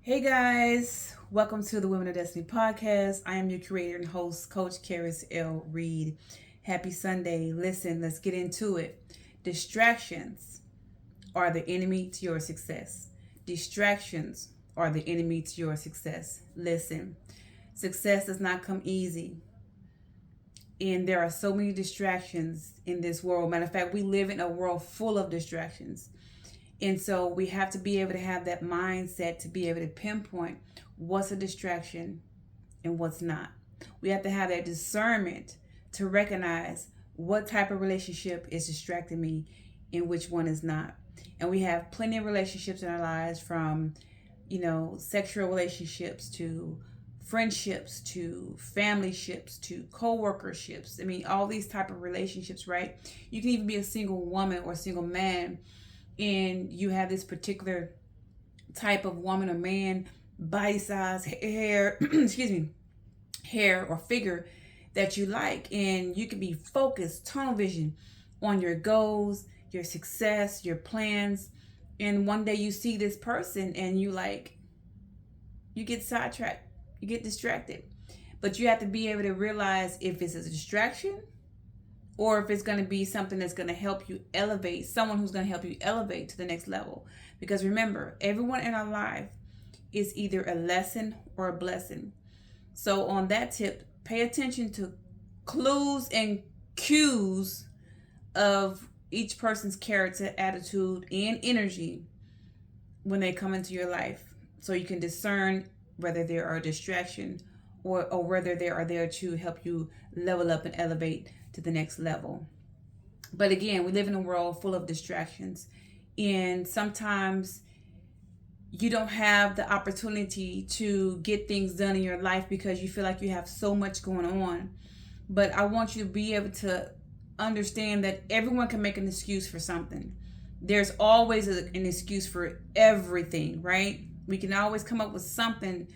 Hey guys, welcome to the Women of Destiny podcast. I am your creator and host, Coach Karis L. Reed. Happy Sunday. Listen, let's get into it. Distractions are the enemy to your success. Distractions are the enemy to your success. Listen, success does not come easy. And there are so many distractions in this world. Matter of fact, we live in a world full of distractions. And so we have to be able to have that mindset to be able to pinpoint what's a distraction and what's not. We have to have that discernment to recognize what type of relationship is distracting me and which one is not. And we have plenty of relationships in our lives, from, sexual relationships to friendships to family ships to co-workerships. I mean, all these type of relationships, right? You can even be a single woman or a single man, and you have this particular type of woman or man, body size, hair, excuse me, hair or figure that you like, and you can be focused, tunnel vision on your goals, your success, your plans, and one day you see this person and you get sidetracked, you get distracted. But you have to be able to realize if it's a distraction or if it's going to be something that's going to help you elevate, someone who's going to help you elevate to the next level. Because remember, everyone in our life is either a lesson or a blessing. So on that tip, pay attention to clues and cues of each person's character, attitude, and energy when they come into your life, so you can discern whether they are a distraction or whether they are there to help you level up and elevate to the next level. But again, we live in a world full of distractions, and sometimes you don't have the opportunity to get things done in your life because you feel like you have so much going on. But I want you to be able to understand that everyone can make an excuse for something. There's always an excuse for everything, right? We can always come up with something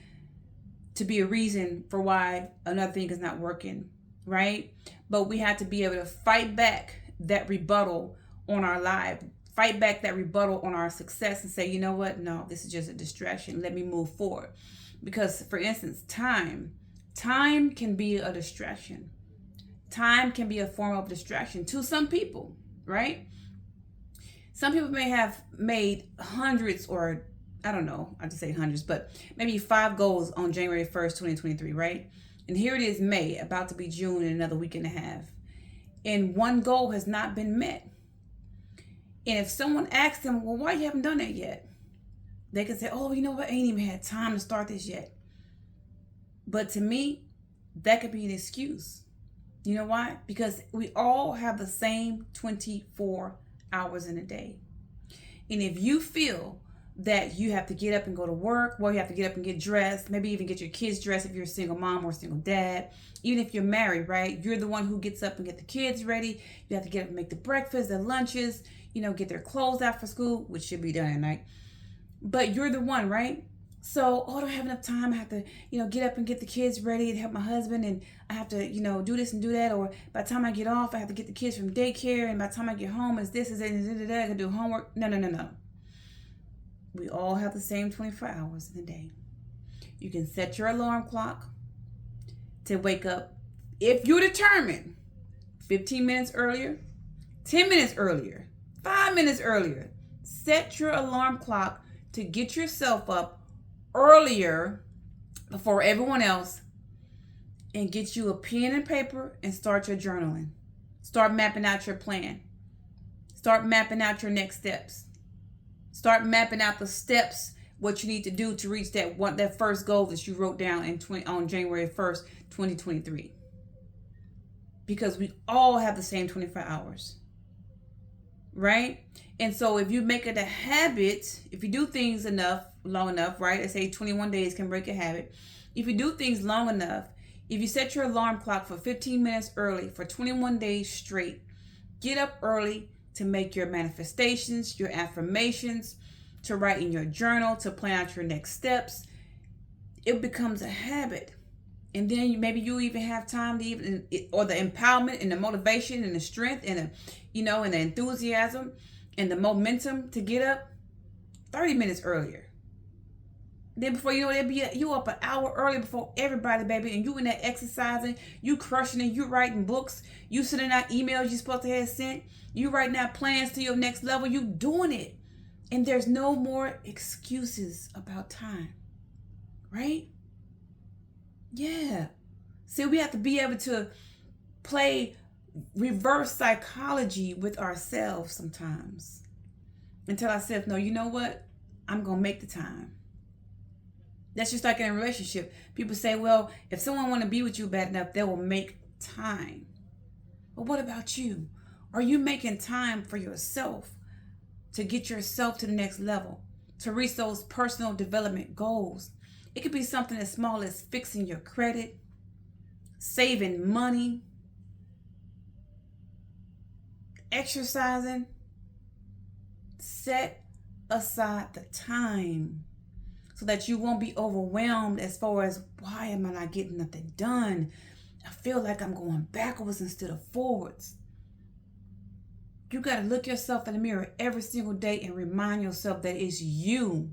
to be a reason for why another thing is not working, right? But we have to be able to fight back that rebuttal on our life, fight back that rebuttal on our success, and say, you know what? No, this is just a distraction. Let me move forward. Because, for instance, time can be a distraction. Time can be a form of distraction to some people, right? Some people may have made hundreds, or I don't know, I just say hundreds, but maybe 5 goals on January 1st, 2023, right? And here it is, May, about to be June in another week and a half. And one goal has not been met. And if someone asks them, well, why you haven't done that yet? They can say, oh, you know what? I ain't even had time to start this yet. But to me, that could be an excuse. You know why? Because we all have the same 24 hours in a day. And if you feel that you have to get up and go to work, well, you have to get up and get dressed, maybe even get your kids dressed if you're a single mom or a single dad. Even if you're married, right? You're the one who gets up and get the kids ready. You have to get up and make the breakfast, the lunches, get their clothes out for school, which should be done at night. But you're the one, right? So, I don't have enough time. I have to, get up and get the kids ready and help my husband, and I have to, do this and do that. Or by the time I get off, I have to get the kids from daycare, and by the time I get home, it's this, is that, and I can do homework. No. We all have the same 24 hours in a day. You can set your alarm clock to wake up, if you're determined, 15 minutes earlier, 10 minutes earlier, 5 minutes earlier. Set your alarm clock to get yourself up earlier before everyone else, and get you a pen and paper and start your journaling. Start mapping out your plan. Start mapping out your next steps. Start mapping out the steps, what you need to do to reach that first goal that you wrote down on January 1st, 2023. Because we all have the same 24 hours, right? And so if you make it a habit, if you do things long enough, right? I say 21 days can break a habit. If you do things long enough, if you set your alarm clock for 15 minutes early for 21 days straight, get up early to make your manifestations, your affirmations, to write in your journal, to plan out your next steps, it becomes a habit. And then maybe you even have time to or the empowerment and the motivation and the strength and and the enthusiasm and the momentum to get up 30 minutes earlier. Then before you know it, you up an hour early before everybody, baby, and you in there exercising, you crushing it, you writing books, you sending out emails you supposed to have sent, you writing out plans to your next level, you doing it. And there's no more excuses about time, right? Yeah. See, we have to be able to play reverse psychology with ourselves sometimes and tell ourselves, no, you know what? I'm going to make the time. That's just like in a relationship. People say, well, if someone want to be with you bad enough, they will make time. But what about you? Are you making time for yourself to get yourself to the next level, to reach those personal development goals? It could be something as small as fixing your credit, saving money, exercising. Set aside the time so that you won't be overwhelmed as far as, why am I not getting nothing done? I feel like I'm going backwards instead of forwards. You got to look yourself in the mirror every single day and remind yourself that it's you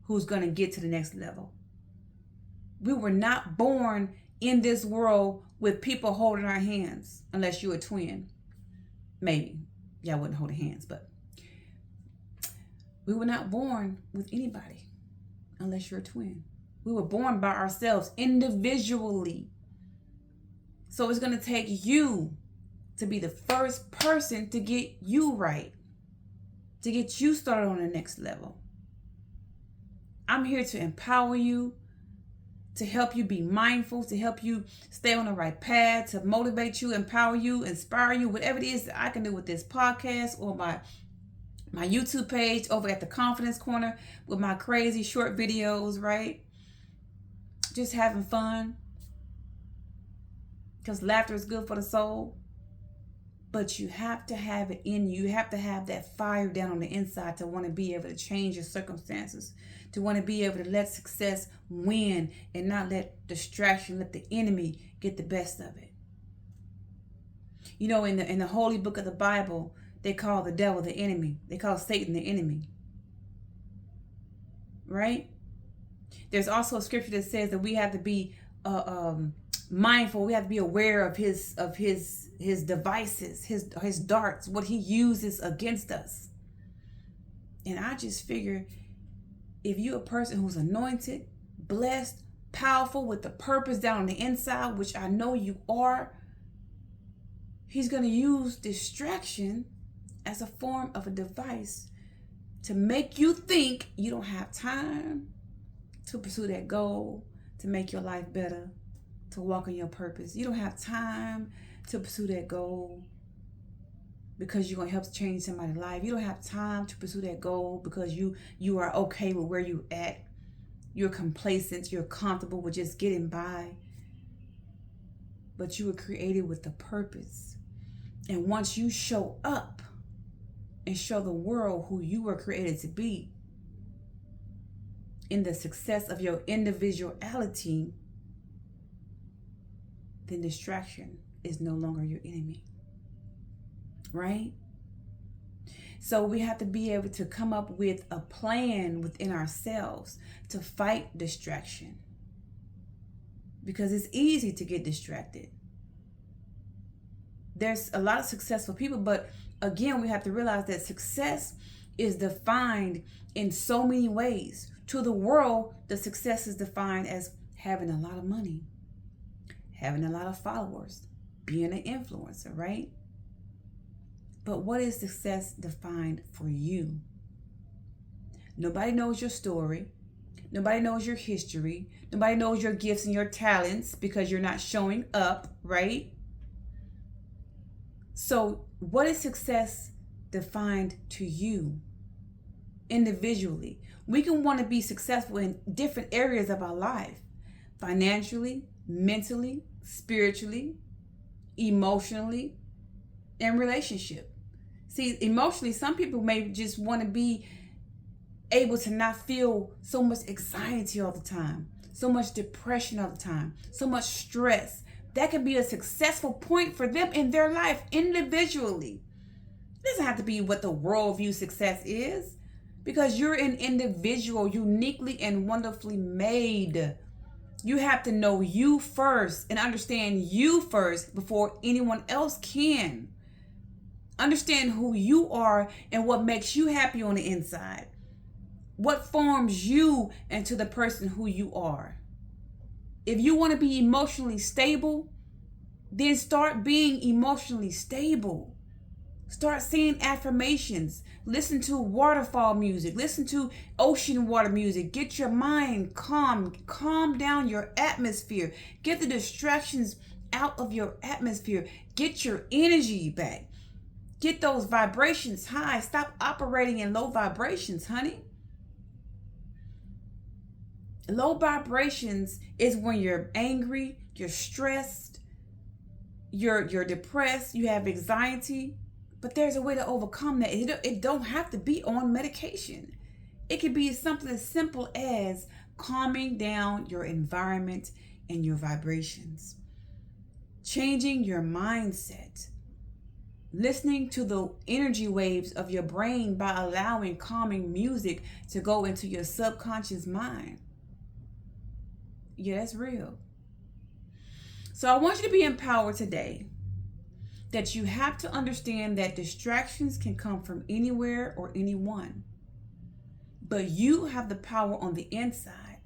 who's going to get to the next level. We were not born in this world with people holding our hands, unless you're a twin. Maybe. Y'all wouldn't hold hands, but we were not born with anybody unless you're a twin. We were born by ourselves individually. So it's going to take you to be the first person to get you right, to get you started on the next level. I'm here to empower you, to help you be mindful, to help you stay on the right path, to motivate you, empower you, inspire you, whatever it is that I can do with this podcast or my YouTube page over at the Confidence Corner with my crazy short videos, right? Just having fun. Because laughter is good for the soul. But you have to have it in you. You have to have that fire down on the inside to want to be able to change your circumstances, to want to be able to let success win and not let distraction, let the enemy get the best of it. You know, in the holy book of the Bible, they call the devil the enemy. They call Satan the enemy. Right? There's also a scripture that says that we have to be mindful. We have to be aware of his devices, his darts, what he uses against us. And I just figure, if you're a person who's anointed, blessed, powerful, with the purpose down on the inside, which I know you are, he's going to use distraction as a form of a device to make you think you don't have time to pursue that goal, to make your life better, to walk in your purpose. You don't have time to pursue that goal because you're going to help change somebody's life. You don't have time to pursue that goal because you are okay with where you're at. You're complacent. You're comfortable with just getting by. But you were created with a purpose. And once you show up and show the world who you were created to be, in the success of your individuality, then distraction is no longer your enemy. Right? So we have to be able to come up with a plan within ourselves to fight distraction. Because it's easy to get distracted. There's a lot of successful people, but again, we have to realize that success is defined in so many ways. To the world, the success is defined as having a lot of money, having a lot of followers, being an influencer, right? But what is success defined for you? Nobody knows your story. Nobody knows your history. Nobody knows your gifts and your talents because you're not showing up, right? So what is success defined to you individually? We can want to be successful in different areas of our life: financially, mentally, spiritually, emotionally, and relationship. See, emotionally, some people may just want to be able to not feel so much anxiety all the time, so much depression all the time, so much stress. That can be a successful point for them in their life individually. It doesn't have to be what the world views success is. because you're an individual, uniquely and wonderfully made. You have to know you first and understand you first before anyone else can. Understand who you are and what makes you happy on the inside. What forms you into the person who you are. If you want to be emotionally stable, then start being emotionally stable. Start saying affirmations. Listen to waterfall music. Listen to ocean water music. Get your mind calm. Calm down your atmosphere. Get the distractions out of your atmosphere. Get your energy back. Get those vibrations high. Stop operating in low vibrations, honey. Low vibrations is when you're angry, you're stressed, you're depressed, you have anxiety. But there's a way to overcome that. It don't have to be on medication. It could be something as simple as calming down your environment and your vibrations. Changing your mindset. Listening to the energy waves of your brain by allowing calming music to go into your subconscious mind. Yeah, that's real. So I want you to be empowered today that you have to understand that distractions can come from anywhere or anyone. But you have the power on the inside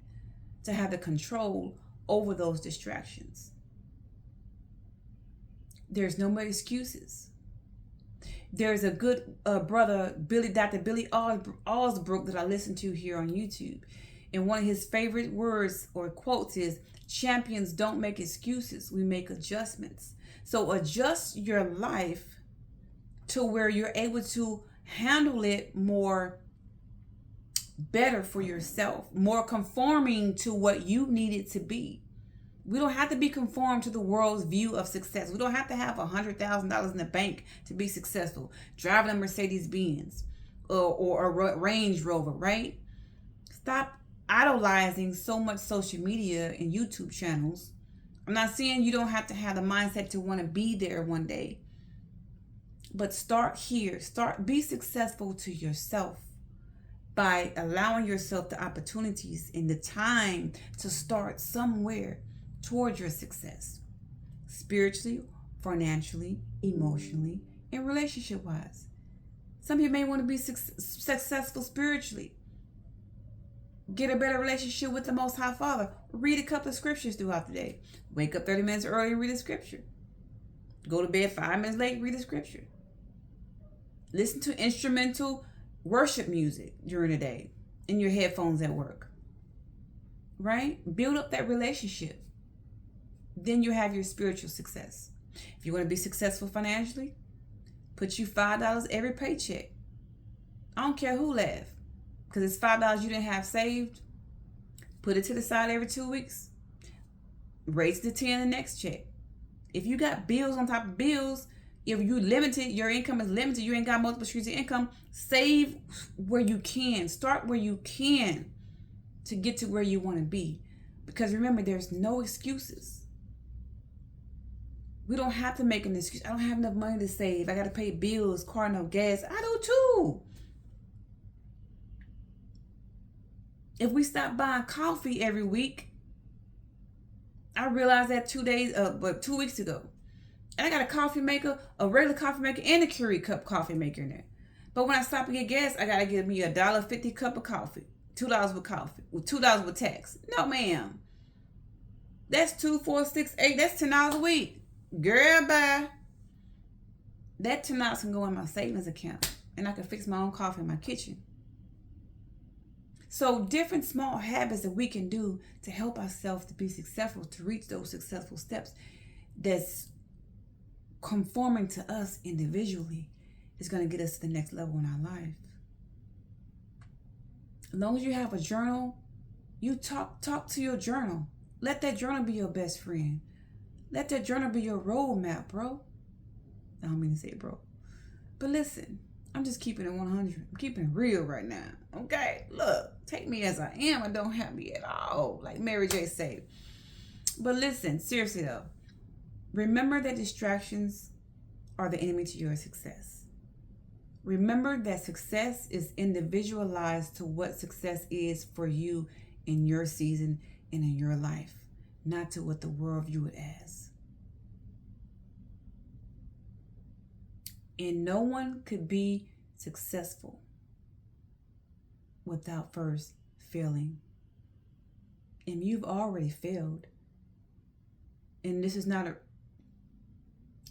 to have the control over those distractions. There's no more excuses. There's a good brother, Dr. Billy Osbrook, that I listen to here on YouTube. And one of his favorite words or quotes is, champions don't make excuses, we make adjustments. So adjust your life to where you're able to handle it more better for yourself, more conforming to what you need it to be. We don't have to be conformed to the world's view of success. We don't have to have $100,000 in the bank to be successful, driving a Mercedes-Benz or a Range Rover, right? Stop idolizing so much social media and YouTube channels. I'm not saying you don't have to have the mindset to want to be there one day, but start here. Be successful to yourself by allowing yourself the opportunities and the time to start somewhere towards your success, spiritually, financially, emotionally, and relationship-wise. Some people may want to be successful spiritually. Get a better relationship with the Most High Father. Read a couple of scriptures throughout the day. Wake up 30 minutes early and read a scripture. Go to bed 5 minutes late, read a scripture. Listen to instrumental worship music during the day in your headphones at work. Right? Build up that relationship. Then you have your spiritual success. If you want to be successful financially, put you $5 every paycheck. I don't care who laughs. Because it's $5 you didn't have saved. Put it to the side every 2 weeks. Raise it to 10 the next check. If you got bills on top of bills, if you limited, your income is limited, you ain't got multiple streams of income, save where you can. Start where you can to get to where you want to be. Because remember, there's no excuses. We don't have to make an excuse. I don't have enough money to save. I got to pay bills, car, no gas. I do too. If we stop buying coffee every week, I realized that 2 weeks ago. And I got a coffee maker, a regular coffee maker, and a Keurig cup coffee maker in there. But when I stop and get gas, I gotta give me $1.50 cup of coffee, $2 with coffee, with $2 with tax. No, ma'am. That's 2, 4, 6, 8. That's $10 a week. Girl, bye. That $10 can go in my savings account, and I can fix my own coffee in my kitchen. So different small habits that we can do to help ourselves to be successful, to reach those successful steps that's conforming to us individually is going to get us to the next level in our life. As long as you have a journal, you talk to your journal. Let that journal be your best friend. Let that journal be your roadmap, bro. I don't mean to say it, bro. But listen, I'm just keeping it 100. I'm keeping it real right now. Okay? Look, take me as I am and don't have me at all, like Mary J said. But listen, seriously though, remember that distractions are the enemy to your success. Remember that success is individualized to what success is for you in your season and in your life, not to what the world view it as. And no one could be successful without first failing. And you've already failed. And this is not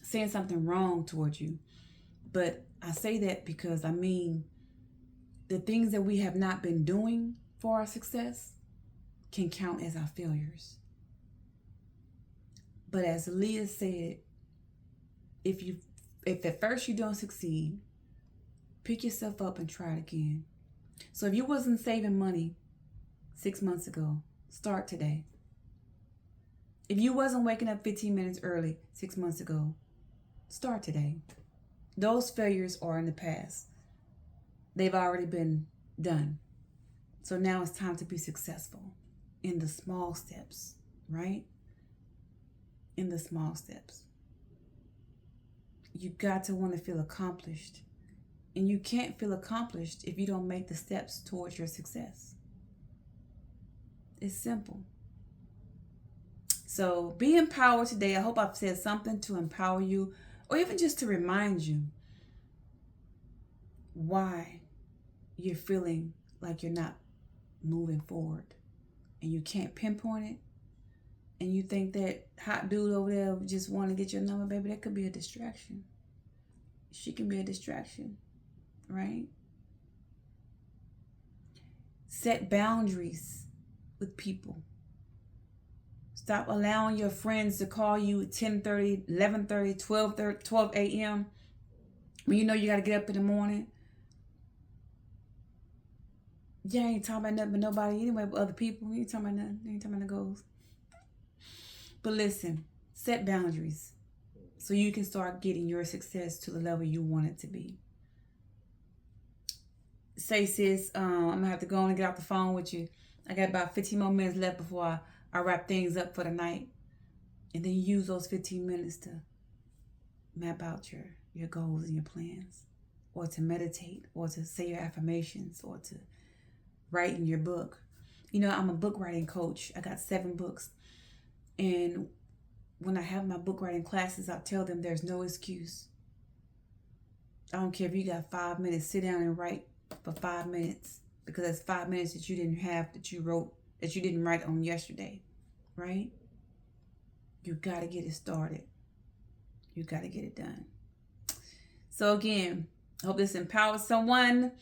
saying something wrong towards you, but I say that because I mean the things that we have not been doing for our success can count as our failures. But as Leah said, if at first you don't succeed, pick yourself up and try it again. So if you wasn't saving money 6 months ago, start today. If you wasn't waking up 15 minutes early 6 months ago, start today. Those failures are in the past. They've already been done. So now it's time to be successful in the small steps, right? In the small steps. You got to want to feel accomplished. And you can't feel accomplished if you don't make the steps towards your success. It's simple. So be empowered today. I hope I've said something to empower you, or even just to remind you why you're feeling like you're not moving forward and you can't pinpoint it, and you think that hot dude over there just want to get your number, baby. That could be a distraction. She can be a distraction, right? Set boundaries with people. Stop allowing your friends to call you at 10:30, 11:30, 12 a.m. when you know you got to get up in the morning. You ain't talking about nothing but nobody anyway but other people. You ain't talking about nothing. You ain't talking about the goals. But listen, set boundaries so you can start getting your success to the level you want it to be. Say, sis, I'm going to have to go on and get off the phone with you. I got about 15 more minutes left before I wrap things up for the night. And then you use those 15 minutes to map out your goals and your plans, or to meditate, or to say your affirmations, or to write in your book. You know, I'm a book writing coach. I got 7 books. And when I have my book writing classes, I tell them there's no excuse. I don't care if you got 5 minutes, sit down and write for 5 minutes, because that's 5 minutes that you didn't have, that you wrote, that you didn't write on yesterday, right? You got to get it started. You got to get it done. So again, I hope this empowers someone.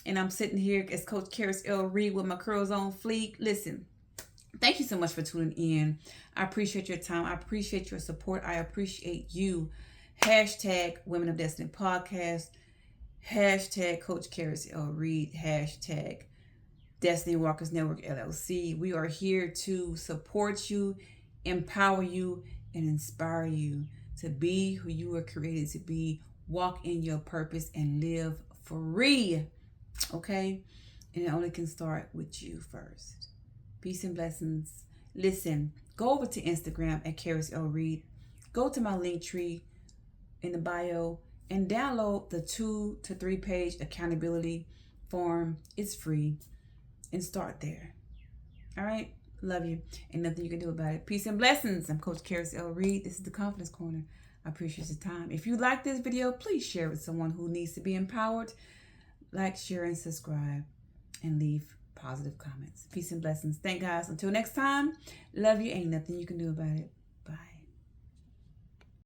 And I'm sitting here as Coach Karis L. Reed with my curls on fleek. Listen, thank you so much for tuning in. I appreciate your time. I appreciate your support. I appreciate you. Hashtag Women of Destiny Podcast. Hashtag Coach Karis L. Reed. Hashtag Destiny Walkers Network LLC. We are here to support you, empower you, and inspire you to be who you were created to be. Walk in your purpose and live free. Okay? And it only can start with you first. Peace and blessings. Listen, go over to Instagram at Karis L. Reed. Go to my link tree in the bio and download the 2 to 3 page accountability form. It's free. And start there. All right? Love you. Ain't nothing you can do about it. Peace and blessings. I'm Coach Karis L. Reed. This is the Confidence Corner. I appreciate your time. If you like this video, please share it with someone who needs to be empowered. Like, share, and subscribe. And leave positive comments. Peace and blessings. Thank guys. Until next time, love you. Ain't nothing you can do about it.